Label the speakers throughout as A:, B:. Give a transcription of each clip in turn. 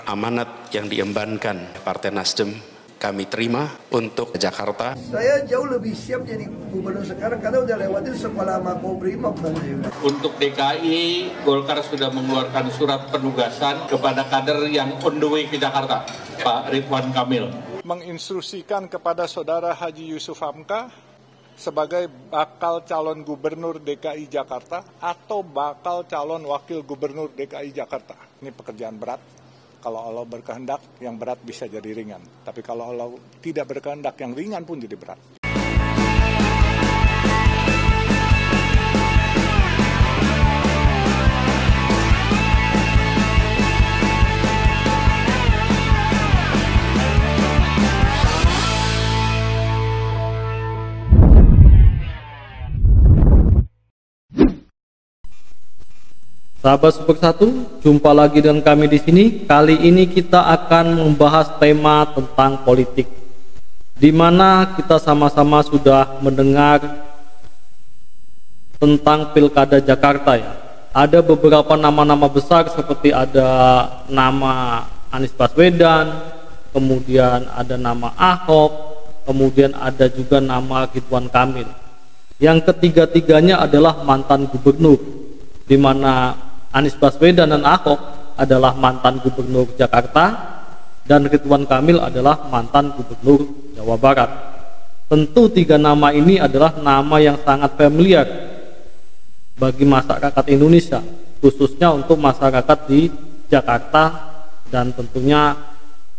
A: amanat yang diembankan Partai Nasdem kami terima untuk Jakarta.
B: Saya jauh lebih siap jadi gubernur sekarang karena udah lewatin sekolah Makobrimob.
C: Untuk DKI, Golkar sudah mengeluarkan surat penugasan kepada kader yang on the way ke Jakarta, Pak Ridwan Kamil.
D: Menginstruksikan kepada Saudara Haji Yusuf Hamka sebagai bakal calon gubernur DKI Jakarta atau bakal calon wakil gubernur DKI Jakarta. Ini pekerjaan berat. Kalau Allah berkehendak, yang berat bisa jadi ringan. Tapi kalau Allah tidak berkehendak, yang ringan pun jadi berat.
E: Sahabat Super 1, jumpa lagi dengan kami di sini. Kali ini kita akan membahas tema tentang politik, di mana kita sama-sama sudah mendengar tentang Pilkada Jakarta ya. Ada beberapa nama-nama besar seperti ada nama Anies Baswedan, kemudian ada nama Ahok, kemudian ada juga nama Ridwan Kamil. Yang ketiga-tiganya adalah mantan gubernur, di mana Anies Baswedan dan Ahok adalah mantan gubernur Jakarta dan Ridwan Kamil adalah mantan gubernur Jawa Barat. Tentu tiga nama ini adalah nama yang sangat familiar bagi masyarakat Indonesia, khususnya untuk masyarakat di Jakarta dan tentunya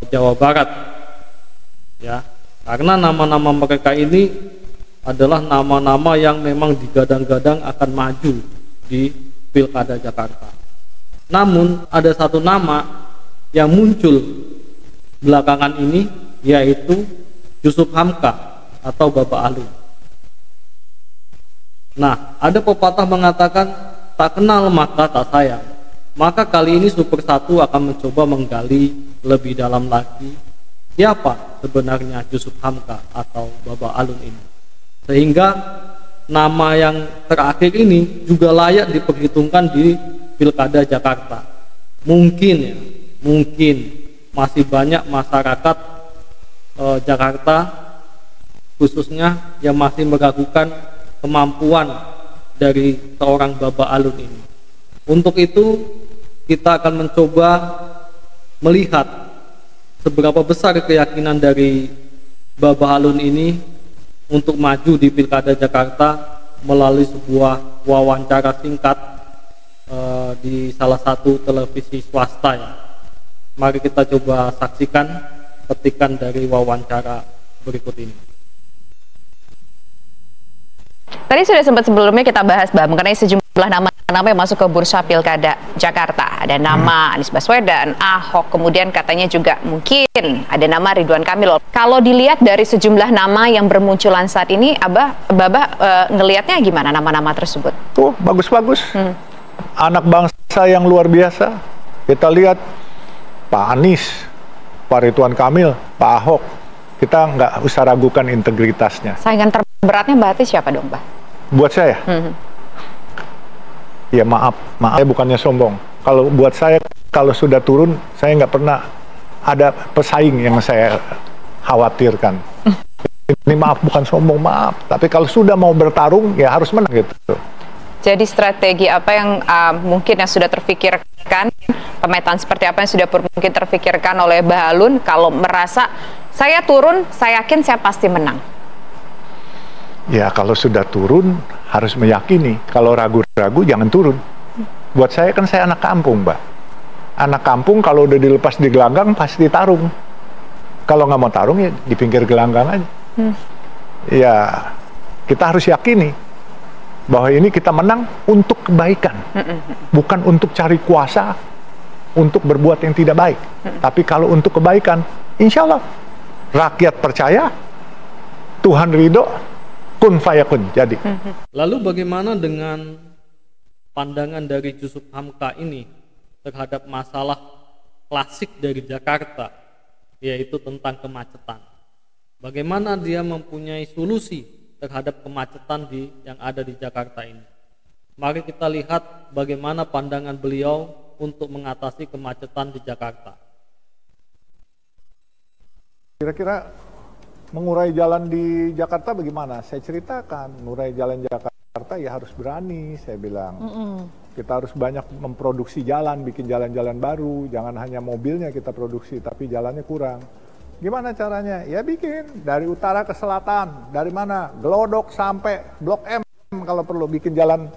E: Jawa Barat. Ya, karena nama-nama mereka ini adalah nama-nama yang memang digadang-gadang akan maju di Pilkada Jakarta. Namun ada satu nama yang muncul belakangan ini, yaitu Yusuf Hamka atau Bapak Alun. Nah, ada pepatah mengatakan tak kenal maka tak sayang. Maka kali ini Super 1 akan mencoba menggali lebih dalam lagi siapa sebenarnya Yusuf Hamka atau Bapak Alun ini, sehingga nama yang terakhir ini juga layak diperhitungkan di Pilkada Jakarta. Mungkin masih banyak masyarakat Jakarta khususnya yang masih meragukan kemampuan dari seorang Bapak Alun ini. Untuk itu kita akan mencoba melihat seberapa besar keyakinan dari Bapak Alun ini untuk maju di Pilkada Jakarta melalui sebuah wawancara singkat di salah satu televisi swasta ya. Mari kita coba saksikan petikan dari wawancara berikut ini.
F: Tadi sudah sempat sebelumnya kita bahas mengenai sejumlah nama yang masuk ke bursa Pilkada Jakarta. Ada nama Anies Baswedan, Ahok, kemudian katanya juga mungkin ada nama Ridwan Kamil. Kalau dilihat dari sejumlah nama yang bermunculan saat ini, Babah ngelihatnya gimana nama-nama tersebut?
D: Tuh, bagus-bagus. Anak bangsa yang luar biasa. Kita lihat Pak Anies, Pak Ridwan Kamil, Pak Ahok. Kita nggak usah ragukan integritasnya.
F: Saingan terberatnya berarti siapa dong, Mbak?
D: Buat saya? Ya maaf, saya bukannya sombong. Kalau buat saya, kalau sudah turun, saya nggak pernah ada pesaing yang saya khawatirkan. Ini maaf, bukan sombong, maaf. Tapi kalau sudah mau bertarung, ya harus menang gitu.
F: Jadi strategi apa yang mungkin yang sudah terfikirkan, pemetaan seperti apa yang sudah mungkin terfikirkan oleh Mbak Alun, kalau merasa saya turun, saya yakin saya pasti menang?
D: Ya kalau sudah turun, harus meyakini. Kalau ragu-ragu, jangan turun. Buat saya kan saya anak kampung, Mbak. Anak kampung kalau udah dilepas di gelanggang, pasti tarung. Kalau nggak mau tarung, ya di pinggir gelanggang aja. Ya, kita harus yakini bahwa ini kita menang untuk kebaikan. Bukan untuk cari kuasa, untuk berbuat yang tidak baik. Tapi kalau untuk kebaikan, insya Allah, rakyat percaya, Tuhan ridho, kun fayakun, jadi.
E: Lalu bagaimana dengan pandangan dari Yusuf Hamka ini terhadap masalah klasik dari Jakarta, yaitu tentang kemacetan? Bagaimana dia mempunyai solusi terhadap kemacetan yang ada di Jakarta ini? Mari kita lihat bagaimana pandangan beliau untuk mengatasi kemacetan di Jakarta.
D: Kira-kira mengurai jalan di Jakarta bagaimana? Saya ceritakan, mengurai jalan Jakarta ya harus berani, saya bilang. Kita harus banyak memproduksi jalan, bikin jalan-jalan baru, jangan hanya mobilnya kita produksi, tapi jalannya kurang. Gimana caranya? Ya bikin, dari utara ke selatan, dari mana? Glodok sampai Blok M kalau perlu, bikin jalan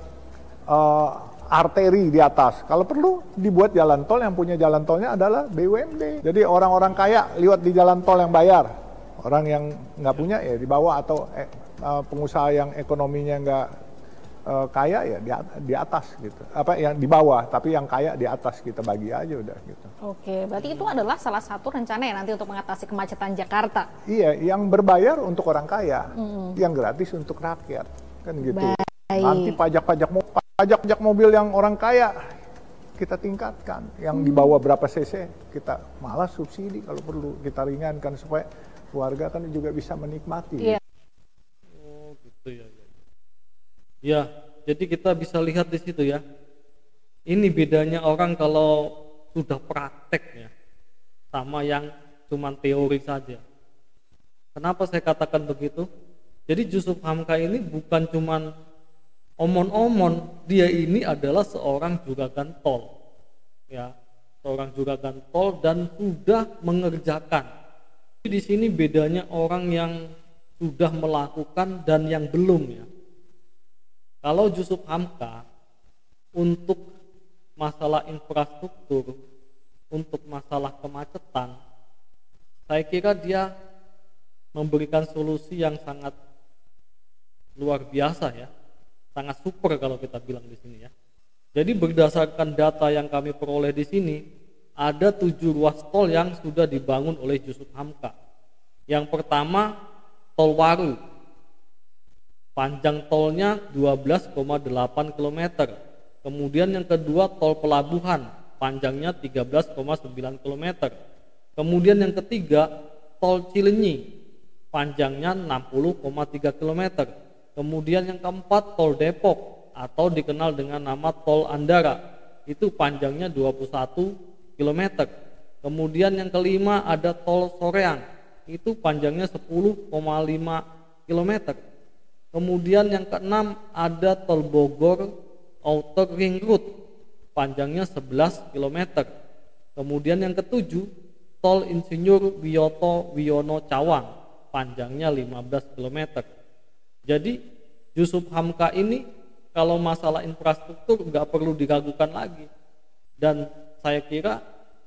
D: arteri di atas. Kalau perlu dibuat jalan tol, yang punya jalan tolnya adalah BUMD. Jadi orang-orang kaya liwat di jalan tol yang bayar. Orang yang nggak punya ya di bawah, atau pengusaha yang ekonominya nggak kaya ya di atas gitu. Apa yang di bawah, tapi yang kaya di atas, kita bagi aja udah gitu.
G: Oke, berarti itu adalah salah satu rencana ya nanti untuk mengatasi kemacetan Jakarta.
D: Iya, yang berbayar untuk orang kaya, yang gratis untuk rakyat, kan gitu.
G: Baik.
D: Nanti pajak mobil yang orang kaya kita tingkatkan, yang di bawah berapa cc kita malah subsidi kalau perlu, kita ringankan supaya keluarga kan juga bisa menikmati.
G: Iya.
E: Oh gitu ya. Ya, jadi kita bisa lihat di situ ya. Ini bedanya orang kalau sudah praktek ya, sama yang cuman teori saja. Kenapa saya katakan begitu? Jadi Jusuf Hamka ini bukan cuman omon-omon, dia ini adalah seorang juragan tol. Ya, seorang juragan tol dan sudah mengerjakan. Di sini bedanya orang yang sudah melakukan dan yang belum ya. Kalau Jusuf Hamka untuk masalah infrastruktur, untuk masalah kemacetan, saya kira dia memberikan solusi yang sangat luar biasa ya, sangat super kalau kita bilang di sini ya. Jadi berdasarkan data yang kami peroleh di sini, ada 7 ruas tol yang sudah dibangun oleh Jusuf Hamka. Yang pertama, Tol Waru. Panjang tolnya 12,8 km. Kemudian yang kedua Tol Pelabuhan, panjangnya 13,9 km. Kemudian yang ketiga Tol Cilenyi, panjangnya 60,3 km. Kemudian yang keempat Tol Depok atau dikenal dengan nama Tol Andara, itu panjangnya 21 km. Kemudian yang kelima ada Tol Soreang, itu panjangnya 10,5 km. Kemudian yang keenam ada Tol Bogor Outer Ring Road, panjangnya 11 km. Kemudian yang ketujuh Tol Insinyur Wiyoto Wiono Cawang, panjangnya 15 km. Jadi Jusuf Hamka ini kalau masalah infrastruktur nggak perlu diragukan lagi. Dan saya kira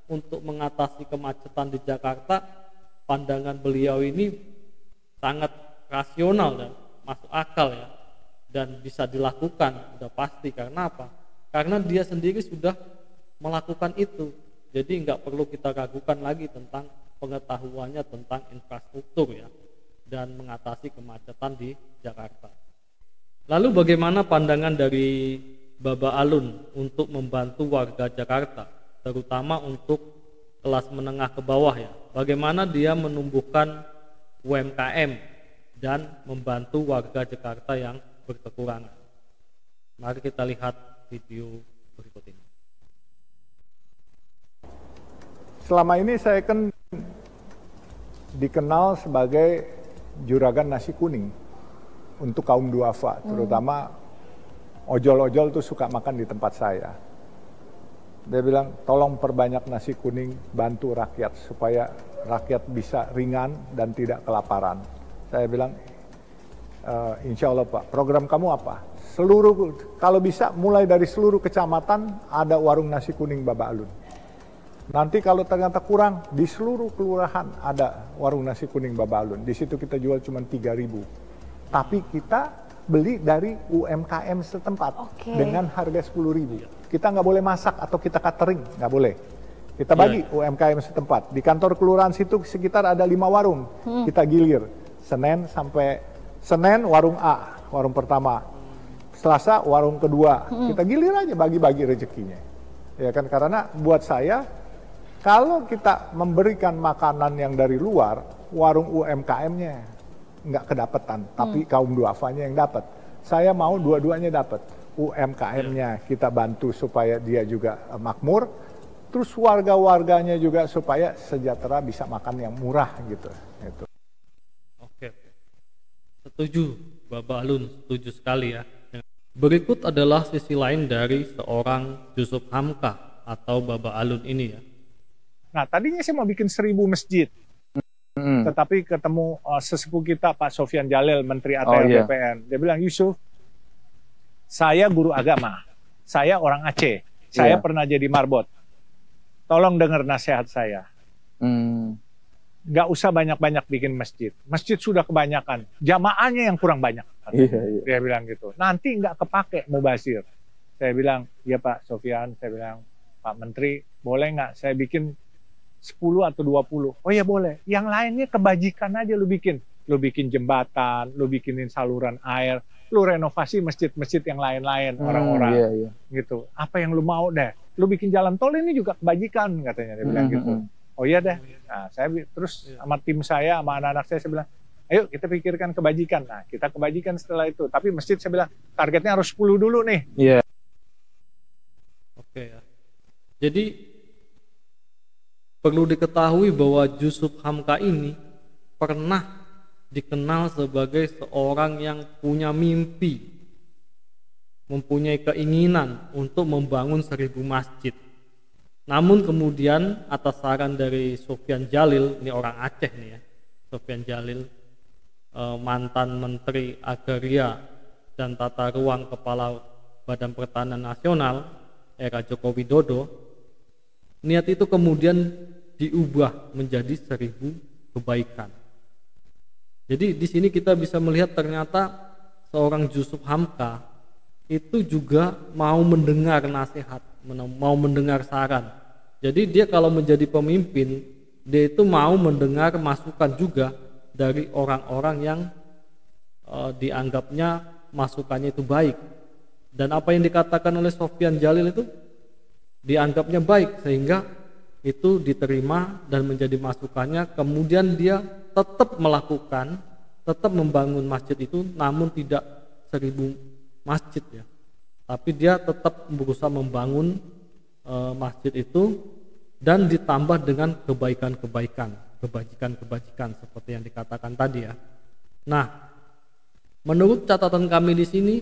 E: untuk mengatasi kemacetan di Jakarta, pandangan beliau ini sangat rasional dan masuk akal ya, dan bisa dilakukan, udah pasti. Karena apa? Karena dia sendiri sudah melakukan itu, jadi nggak perlu kita ragukan lagi tentang pengetahuannya tentang infrastruktur ya, dan mengatasi kemacetan di Jakarta. Lalu bagaimana pandangan dari Baba Alun untuk membantu warga Jakarta, terutama untuk kelas menengah ke bawah ya? Bagaimana dia menumbuhkan UMKM dan membantu warga Jakarta yang berkekurangan. Mari kita lihat video berikut ini.
D: Selama ini saya kan dikenal sebagai juragan nasi kuning untuk kaum duafa, terutama ojol-ojol tuh suka makan di tempat saya. Dia bilang, tolong perbanyak nasi kuning, bantu rakyat supaya rakyat bisa ringan dan tidak kelaparan. Saya bilang, insya Allah Pak, program kamu apa? Kalau bisa mulai dari seluruh kecamatan ada warung nasi kuning Baba Alun. Nanti kalau ternyata kurang, di seluruh kelurahan ada warung nasi kuning Baba Alun. Di situ kita jual cuma 3.000. Tapi kita beli dari UMKM setempat dengan harga 10.000. Kita nggak boleh masak atau kita catering, nggak boleh. Kita bagi UMKM setempat. Di kantor kelurahan situ sekitar ada 5 warung. Kita gilir. Senin warung A, warung pertama. Selasa warung kedua. Kita gilir aja, bagi-bagi rezekinya. Ya kan, karena buat saya kalau kita memberikan makanan yang dari luar, warung UMKM-nya nggak kedapetan, tapi kaum duafanya yang dapat. Saya mau dua-duanya dapat. UMKM-nya kita bantu supaya dia juga makmur, Terus warga-warganya juga supaya sejahtera bisa makan yang murah gitu. Gitu.
E: Oke. Setuju, Bapak Alun, setuju sekali ya. Berikut adalah sisi lain dari seorang Yusuf Hamka atau Bapak Alun ini ya.
D: Nah, tadinya saya mau bikin 1000 masjid. Tetapi ketemu sesepuh kita Pak Sofyan Jalil, Menteri ATR BPN. Dia bilang, Yusuf, saya guru agama, saya orang Aceh, saya pernah jadi marbot. Tolong dengar nasihat saya. Nggak usah banyak-banyak bikin masjid. Masjid sudah kebanyakan, jamaahnya yang kurang banyak. Dia bilang gitu. Nanti nggak kepake mubazir. Saya bilang, iya Pak Sofyan, saya bilang, Pak Menteri, boleh nggak saya bikin 10 atau 20? Oh ya boleh. Yang lainnya kebajikan aja lu bikin. Lu bikin jembatan, lu bikinin saluran air, lu renovasi masjid-masjid yang lain-lain orang-orang. Gitu. Apa yang lu mau deh. Lu bikin jalan tol ini juga kebajikan katanya, dia bilang gitu. Oh iya deh. Nah, saya terus sama tim saya, sama anak-anak saya bilang, ayo kita pikirkan kebajikan. Nah, kita kebajikan setelah itu. Tapi masjid saya bilang, targetnya harus 10 dulu nih.
E: Oke ya. Jadi perlu diketahui bahwa Yusuf Hamka ini pernah dikenal sebagai seorang yang punya mimpi, mempunyai keinginan untuk membangun 1000 masjid. Namun kemudian atas saran dari Sofyan Jalil, ini orang Aceh nih ya, Sofyan Jalil, mantan Menteri Agraria dan Tata Ruang Kepala Badan Pertanahan Nasional era Joko Widodo, niat itu kemudian diubah menjadi 1000 kebaikan. Jadi di sini kita bisa melihat ternyata seorang Yusuf Hamka itu juga mau mendengar nasihat, mau mendengar saran. Jadi dia kalau menjadi pemimpin, dia itu mau mendengar masukan juga dari orang-orang yang dianggapnya masukannya itu baik. Dan apa yang dikatakan oleh Sofyan Jalil itu dianggapnya baik, sehingga itu diterima dan menjadi masukannya. Kemudian dia tetap melakukan, tetap membangun masjid itu, namun tidak 1000 masjid ya, tapi dia tetap berusaha membangun masjid itu dan ditambah dengan kebaikan-kebaikan, kebajikan-kebajikan seperti yang dikatakan tadi ya. Nah, menurut catatan kami di sini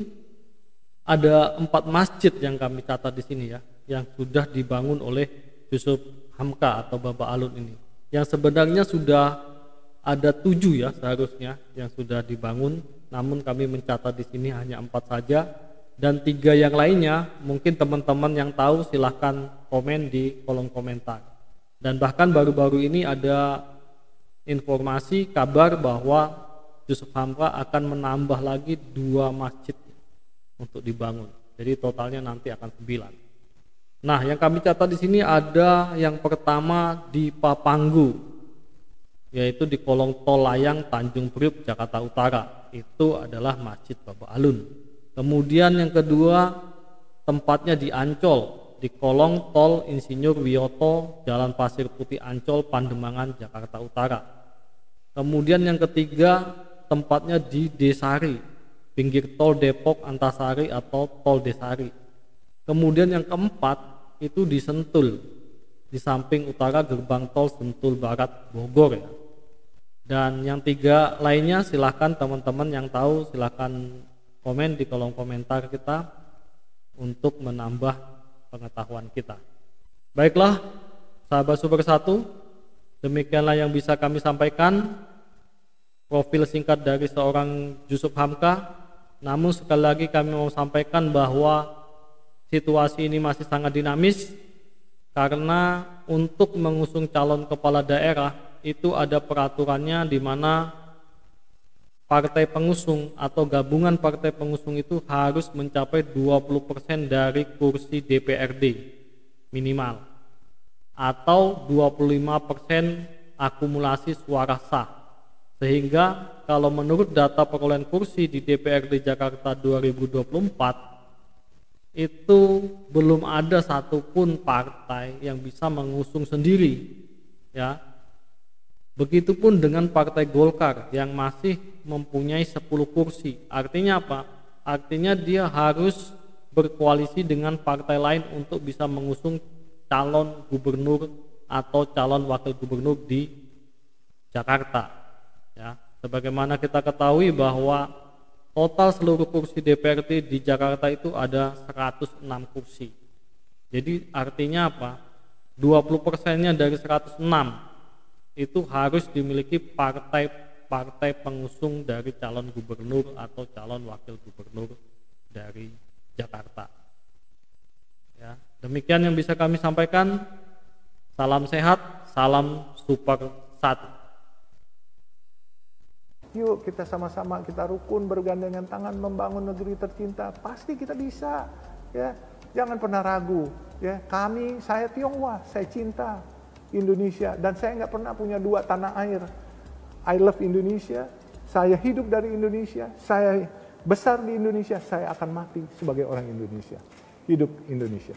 E: ada 4 masjid yang kami catat di sini ya, yang sudah dibangun oleh Yusuf Hamka atau Bapak Alun ini. Yang sebenarnya sudah ada 7 ya seharusnya yang sudah dibangun, namun kami mencatat di sini hanya 4 saja, dan 3 yang lainnya mungkin teman-teman yang tahu silahkan komen di kolom komentar. Dan bahkan baru-baru ini ada informasi kabar bahwa Yusuf Hamka akan menambah lagi 2 masjid untuk dibangun. Jadi totalnya nanti akan 9. Nah, yang kami catat di sini ada yang pertama di Papanggu, yaitu di kolong tol layang Tanjung Priuk Jakarta Utara. Itu adalah Masjid Bapak Alun. Kemudian yang kedua tempatnya di Ancol, di kolong tol Insinyur Wiyoto Jalan Pasir Putih Ancol Pandemangan Jakarta Utara. Kemudian yang ketiga tempatnya di Desari, pinggir tol Depok Antasari atau tol Desari. Kemudian yang keempat itu di Sentul, di samping utara gerbang tol Sentul Barat Bogor ya. Dan yang 3 lainnya silahkan teman-teman yang tahu silahkan komen di kolom komentar kita untuk menambah pengetahuan kita. Baiklah sahabat Super 1, demikianlah yang bisa kami sampaikan profil singkat dari seorang Yusuf Hamka. Namun sekali lagi kami mau sampaikan bahwa situasi ini masih sangat dinamis, karena untuk mengusung calon kepala daerah itu ada peraturannya, di mana partai pengusung atau gabungan partai pengusung itu harus mencapai 20% dari kursi DPRD minimal, atau 25% akumulasi suara sah. Sehingga kalau menurut data perolehan kursi di DPRD Jakarta 2024 itu belum ada satupun partai yang bisa mengusung sendiri ya. Begitupun dengan Partai Golkar yang masih mempunyai 10 kursi. Artinya apa? Artinya dia harus berkoalisi dengan partai lain untuk bisa mengusung calon gubernur atau calon wakil gubernur di Jakarta. Ya, sebagaimana kita ketahui bahwa total seluruh kursi DPRD di Jakarta itu ada 106 kursi. Jadi artinya apa? 20%-nya dari 106 itu harus dimiliki partai pengusung dari calon gubernur atau calon wakil gubernur dari Jakarta. Ya, demikian yang bisa kami sampaikan. Salam sehat, salam Super 1.
D: Yuk kita sama-sama, kita rukun bergandengan tangan membangun negeri tercinta. Pasti kita bisa, ya. Jangan pernah ragu, ya. Saya Tionghoa, saya cinta Indonesia dan saya nggak pernah punya dua tanah air. I love Indonesia, saya hidup dari Indonesia, saya besar di Indonesia, saya akan mati sebagai orang Indonesia. Hidup Indonesia.